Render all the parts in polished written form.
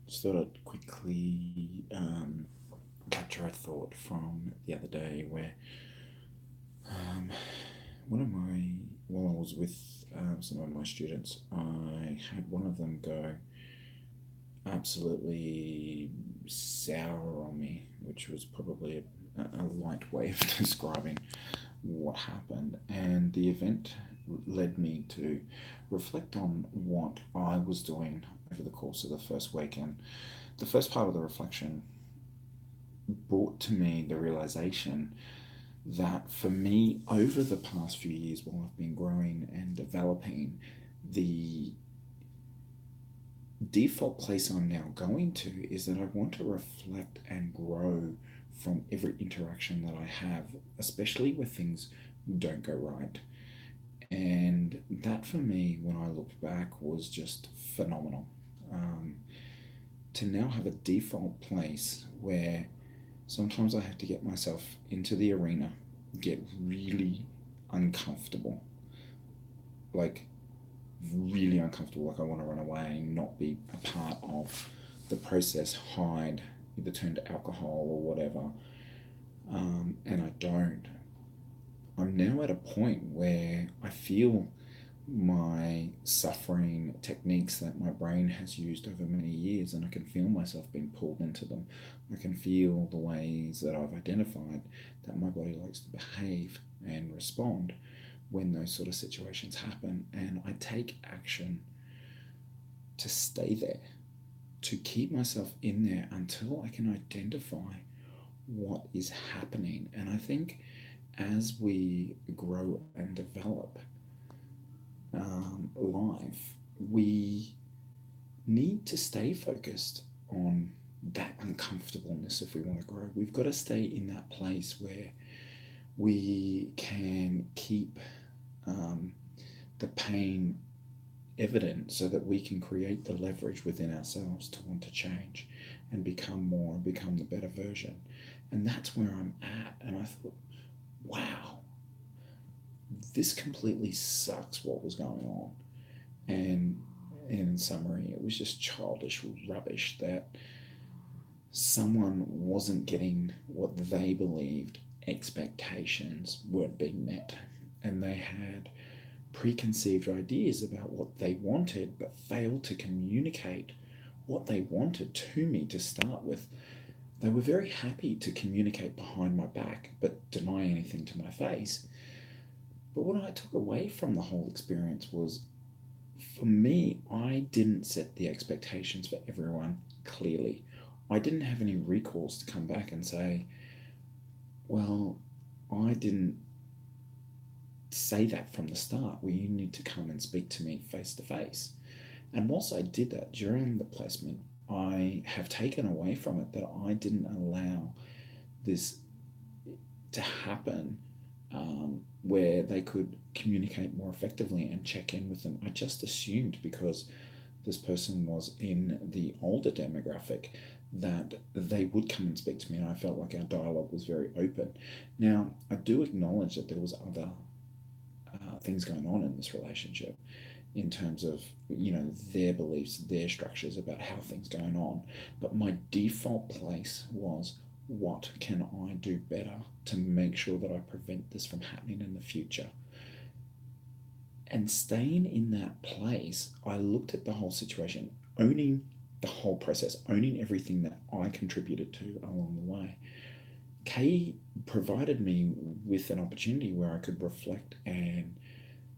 just thought I'd quickly capture a thought from the other day where um, one of my, while I was with some of my students, I had one of them go absolutely sour on me, which was probably a light way of describing what happened. And the event led me to reflect on what I was doing over the course of the first week. And the first part of the reflection brought to me the realization that for me, over the past few years, while I've been growing and developing, the default place I'm now going to is that I want to reflect and grow from every interaction that I have, especially where things don't go right. And that for me, when I looked back, was just phenomenal. Um, to now have a default place where sometimes I have to get myself into the arena, get really uncomfortable, like really uncomfortable, like I want to run away, not be a part of the process, hide, either turn to alcohol or whatever. And I don't. I'm now at a point where I feel my suffering techniques that my brain has used over many years, and I can feel myself being pulled into them. I can feel the ways that I've identified that my body likes to behave and respond when those sort of situations happen, and I take action to stay there, to keep myself in there until I can identify what is happening. And I think as we grow and develop life, we need to stay focused on that uncomfortableness if we want to grow. We've got to stay in that place where we can keep um, the pain evident so that we can create the leverage within ourselves to want to change and become more, become the better version. And that's where I'm at. And I thought, wow, this completely sucks what was going on. And in summary, it was just childish rubbish that someone wasn't getting what they believed expectations weren't being met. And they had preconceived ideas about what they wanted, but failed to communicate what they wanted to me to start with. They were very happy to communicate behind my back, but deny anything to my face. But what I took away from the whole experience was, for me, I didn't set the expectations for everyone clearly. I didn't have any recourse to come back and say, well, I didn't say that from the start. Well, you need to come and speak to me face to face. And whilst I did that during the placement, I have taken away from it that I didn't allow this to happen, where they could communicate more effectively and check in with them. I just assumed because this person was in the older demographic that they would come and speak to me, and I felt like our dialogue was very open. Now, I do acknowledge that there was other things going on in this relationship in terms of their beliefs, their structures about how things going on, but my default place was, what can I do better to make sure that I prevent this from happening in the future? And staying in that place, I looked at the whole situation, owning the whole process, owning everything that I contributed to along the way. Kay provided me with an opportunity where I could reflect and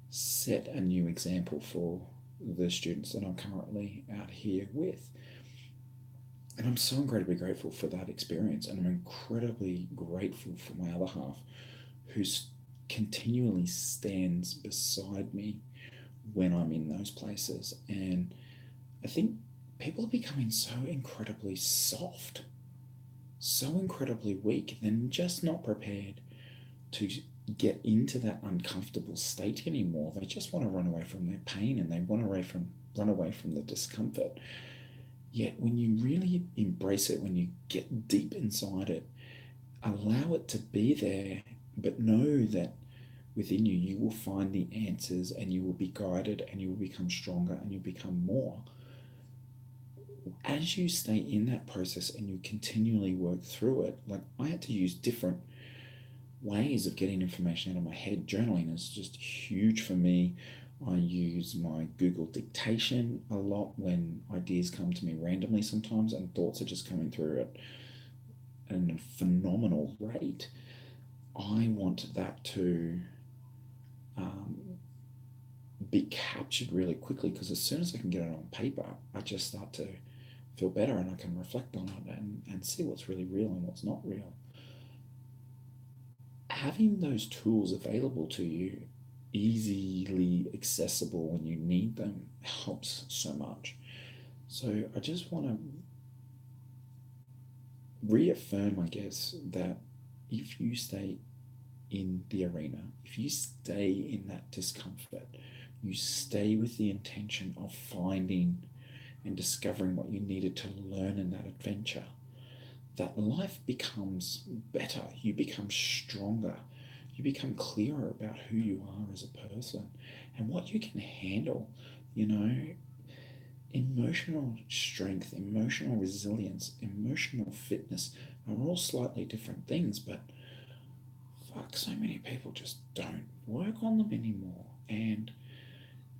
set a new example for the students that I'm currently out here with. And I'm so incredibly grateful for that experience. And I'm incredibly grateful for my other half who continually stands beside me when I'm in those places. And I think people are becoming so incredibly soft, so incredibly weak. They're just not prepared to get into that uncomfortable state anymore. They just want to run away from their pain, and they want to run away from the discomfort. Yet when you really embrace it, when you get deep inside it, allow it to be there, but know that within you, you will find the answers, and you will be guided, and you will become stronger, and you'll become more. as you stay in that process and you continually work through it, like I had to use different ways of getting information out of my head. Journaling is just huge for me. I use my Google dictation a lot when ideas come to me randomly sometimes and thoughts are just coming through at a phenomenal rate. I want that to um, be captured really quickly, because as soon as I can get it on paper, I just start to feel better and I can reflect on it and see what's really real and what's not real. Having those tools available to you, easily accessible when you need them, helps so much. So I just want to reaffirm, I guess, that if you stay in the arena, if you stay in that discomfort, you stay with the intention of finding and discovering what you needed to learn in that adventure, that life becomes better. You become stronger. You become clearer about who you are as a person and what you can handle. You know, emotional strength, emotional resilience, emotional fitness are all slightly different things, but fuck, so many people just don't work on them anymore. And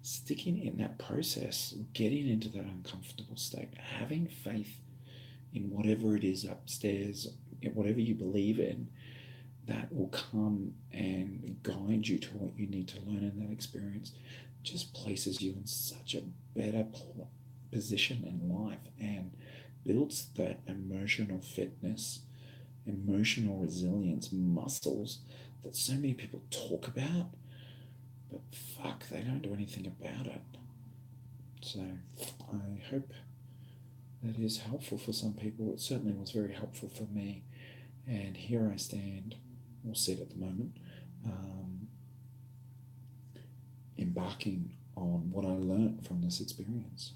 sticking in that process, getting into that uncomfortable state, having faith in whatever it is upstairs, whatever you believe in, that will come and guide you to what you need to learn in that experience, just places you in such a better position in life and builds that emotional fitness, emotional resilience muscles that so many people talk about, but fuck, they don't do anything about it. So I hope that is helpful for some people. It certainly was very helpful for me. And here I stand, or sit at the moment, um, embarking on what I learnt from this experience.